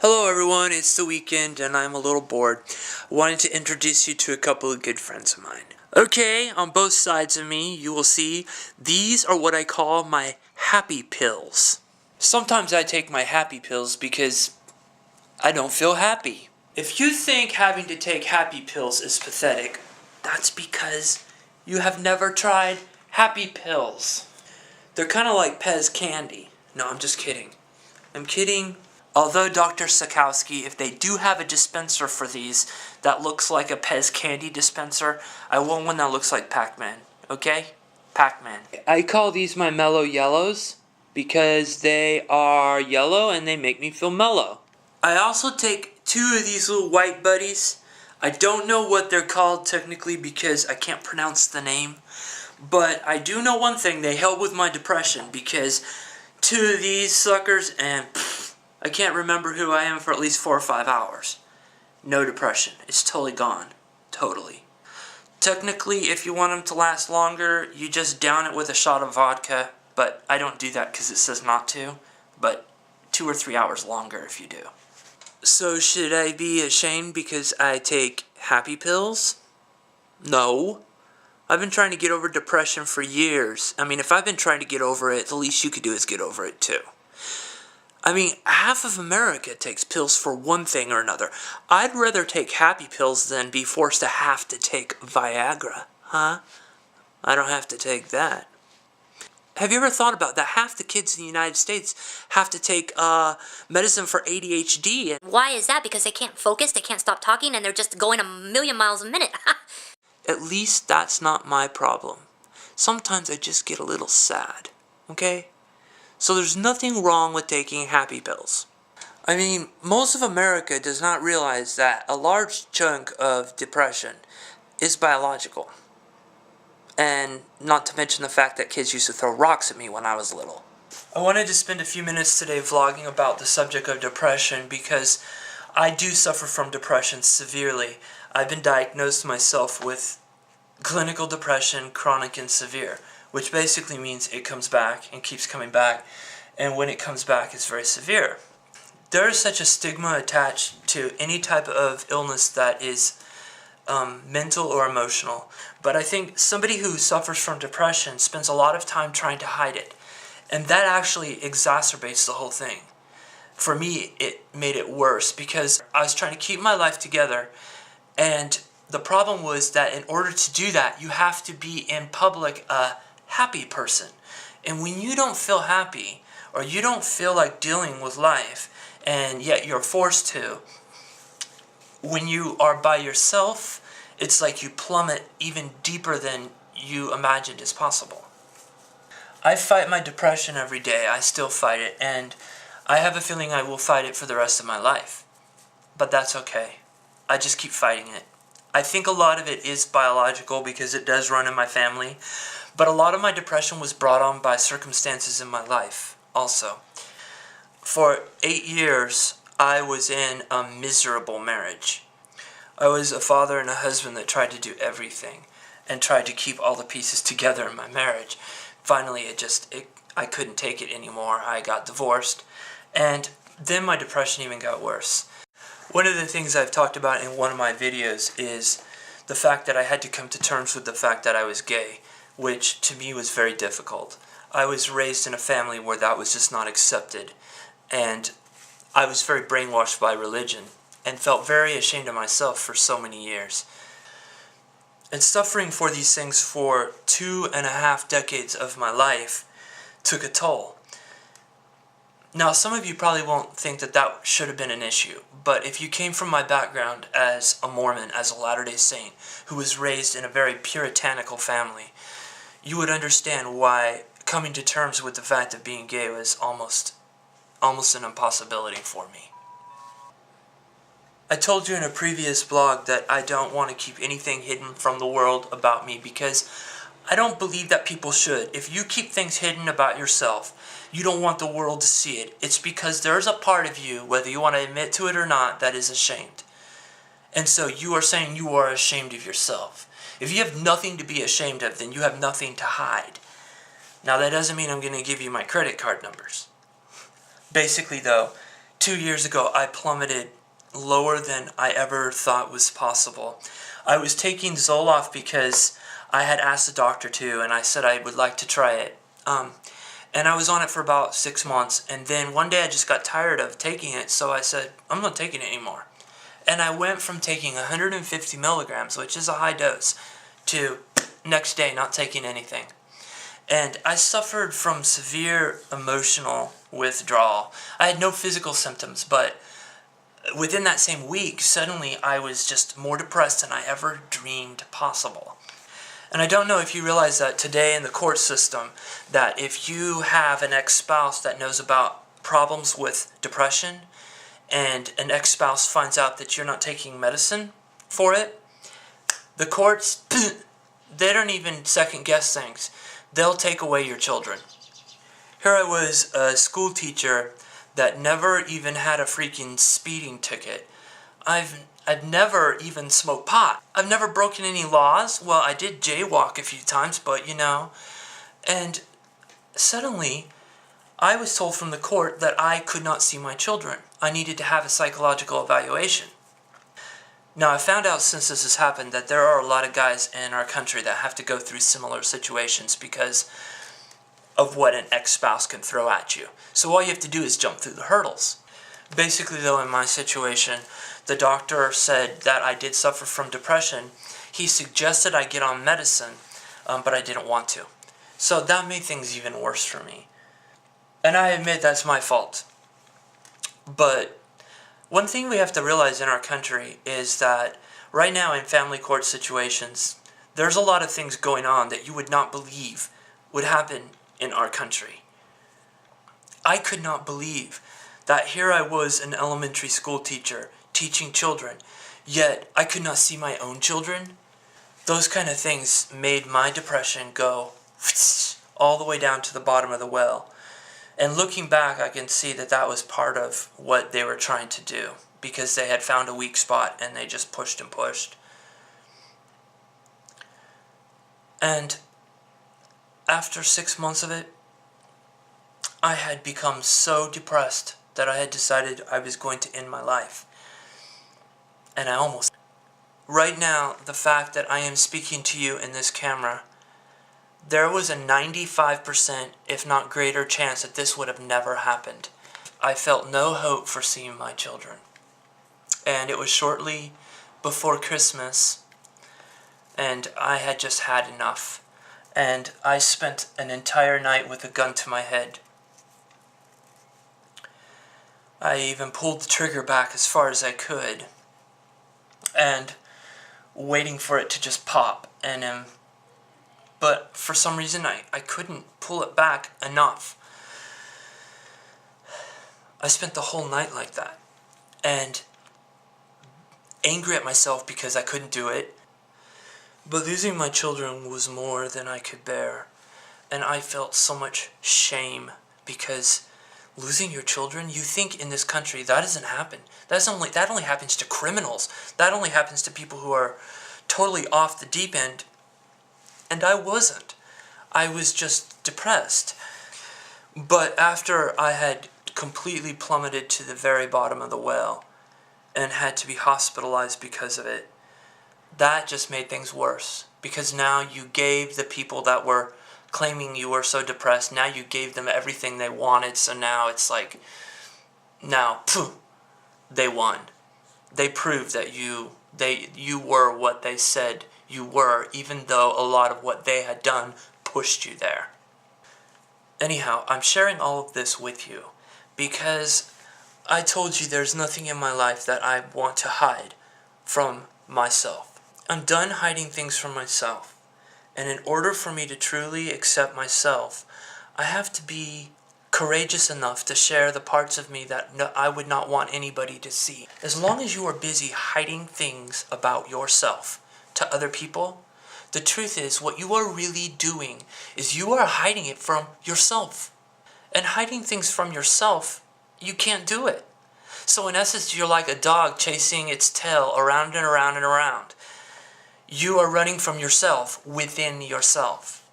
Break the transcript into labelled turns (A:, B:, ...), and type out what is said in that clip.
A: Hello everyone, it's the weekend and I'm a little bored. I wanted to introduce you to a couple of good friends of mine. Okay, on both sides of me, you will see these are what I call my happy pills. Sometimes I take my happy pills because I don't feel happy. If you think having to take happy pills is pathetic, that's because you have never tried happy pills. They're kind of like Pez candy. No, I'm just kidding. I'm kidding. Although, Dr. Sakowski, if they do have a dispenser for these that looks like a Pez candy dispenser, I want one that looks like Pac-Man, okay? Pac-Man. I call these my mellow yellows because they are yellow and they make me feel mellow. I also take two of these little white buddies. I don't know what they're called technically because I can't pronounce the name, but I do know one thing, they help with my depression because two of these suckers and I can't remember who I am for at least 4 or 5 hours. No depression. It's totally gone. Totally. Technically, if you want them to last longer, you just down it with a shot of vodka, but I don't do that because it says not to, but 2 or 3 hours longer if you do. So should I be ashamed because I take happy pills? No. I've been trying to get over depression for years. I mean, if I've been trying to get over it, the least you could do is get over it too. I mean, half of America takes pills for one thing or another. I'd rather take happy pills than be forced to have to take Viagra, huh? I don't have to take that. Have you ever thought about that? Half the kids in the United States have to take medicine for ADHD.
B: Why is that? Because they can't focus, they can't stop talking, and they're just going a million miles a minute.
A: At least that's not my problem. Sometimes I just get a little sad, okay? So there's nothing wrong with taking happy pills. I mean, most of America does not realize that a large chunk of depression is biological. And not to mention the fact that kids used to throw rocks at me when I was little. I wanted to spend a few minutes today vlogging about the subject of depression because I do suffer from depression severely. I've been diagnosed myself with clinical depression, chronic and severe, which basically means it comes back and keeps coming back, and when it comes back it's very severe. There is such a stigma attached to any type of illness that is mental or emotional, but I think somebody who suffers from depression spends a lot of time trying to hide it, and that actually exacerbates the whole thing. For me, it made it worse because I was trying to keep my life together, and the problem was that in order to do that, you have to be in public a happy person. And when you don't feel happy, or you don't feel like dealing with life, and yet you're forced to, when you are by yourself, it's like you plummet even deeper than you imagined is possible. I fight my depression every day. I still fight it, and I have a feeling I will fight it for the rest of my life. But that's okay. I just keep fighting it. I think a lot of it is biological because it does run in my family, but a lot of my depression was brought on by circumstances in my life also. For 8 years, I was in a miserable marriage. I was a father and a husband that tried to do everything and tried to keep all the pieces together in my marriage. Finally, I couldn't take it anymore. I got divorced, and then my depression even got worse. One of the things I've talked about in one of my videos is the fact that I had to come to terms with the fact that I was gay, which to me was very difficult. I was raised in a family where that was just not accepted, and I was very brainwashed by religion and felt very ashamed of myself for so many years. And suffering for these things for 2.5 decades of my life took a toll. Now, some of you probably won't think that that should have been an issue, but if you came from my background as a Mormon, as a Latter-day Saint, who was raised in a very puritanical family, you would understand why coming to terms with the fact of being gay was almost an impossibility for me. I told you in a previous blog that I don't want to keep anything hidden from the world about me because I don't believe that people should. If you keep things hidden about yourself, you don't want the world to see it. It's because there's a part of you, whether you want to admit to it or not, that is ashamed. And so you are saying you are ashamed of yourself. If you have nothing to be ashamed of, then you have nothing to hide. Now that doesn't mean I'm going to give you my credit card numbers. Basically though, 2 years ago, I plummeted lower than I ever thought was possible. I was taking Zoloft because I had asked the doctor to, and I said I would like to try it. And I was on it for about 6 months, and then one day I just got tired of taking it, so I said, I'm not taking it anymore. And I went from taking 150 milligrams, which is a high dose, to next day not taking anything. And I suffered from severe emotional withdrawal. I had no physical symptoms, but within that same week, suddenly I was just more depressed than I ever dreamed possible. And I don't know if you realize that today in the court system, that if you have an ex-spouse that knows about problems with depression, and an ex-spouse finds out that you're not taking medicine for it, the courts, they don't even second guess things. They'll take away your children. Here I was, a school teacher that never even had a freaking speeding ticket. I've never even smoked pot. I've never broken any laws. Well, I did jaywalk a few times, but and suddenly I was told from the court that I could not see my children. I needed to have a psychological evaluation. Now, I found out since this has happened that there are a lot of guys in our country that have to go through similar situations because of what an ex-spouse can throw at you. So all you have to do is jump through the hurdles. Basically, though, in my situation, the doctor said that I did suffer from depression. He suggested I get on medicine, but I didn't want to. So that made things even worse for me. And I admit that's my fault. But one thing we have to realize in our country is that right now in family court situations, there's a lot of things going on that you would not believe would happen in our country. I could not believe that here I was, an elementary school teacher, teaching children, yet I could not see my own children. Those kind of things made my depression go all the way down to the bottom of the well. And looking back, I can see that that was part of what they were trying to do, because they had found a weak spot and they just pushed and pushed. And after 6 months of it, I had become so depressed that I had decided I was going to end my life. And I almost. Right now, the fact that I am speaking to you in this camera, there was a 95%, if not greater, chance that this would have never happened. I felt no hope for seeing my children. And it was shortly before Christmas, and I had just had enough. And I spent an entire night with a gun to my head. I even pulled the trigger back as far as I could, and waiting for it to just pop. But for some reason I couldn't pull it back enough. I spent the whole night like that, and angry at myself because I couldn't do it. But losing my children was more than I could bear, and I felt so much shame because losing your children, you think in this country that doesn't happen. That only happens to criminals. That only happens to people who are totally off the deep end. And I wasn't. I was just depressed. But after I had completely plummeted to the very bottom of the well and had to be hospitalized because of it, that just made things worse. Because now you gave the people that were claiming you were so depressed, now you gave them everything they wanted, so now it's like, now, they won. They proved that you were what they said you were, even though a lot of what they had done pushed you there. Anyhow, I'm sharing all of this with you because I told you there's nothing in my life that I want to hide from myself. I'm done hiding things from myself. And in order for me to truly accept myself, I have to be courageous enough to share the parts of me that I would not want anybody to see. As long as you are busy hiding things about yourself to other people, the truth is what you are really doing is you are hiding it from yourself. And hiding things from yourself, you can't do it. So in essence, you're like a dog chasing its tail around and around and around. You are running from yourself within yourself.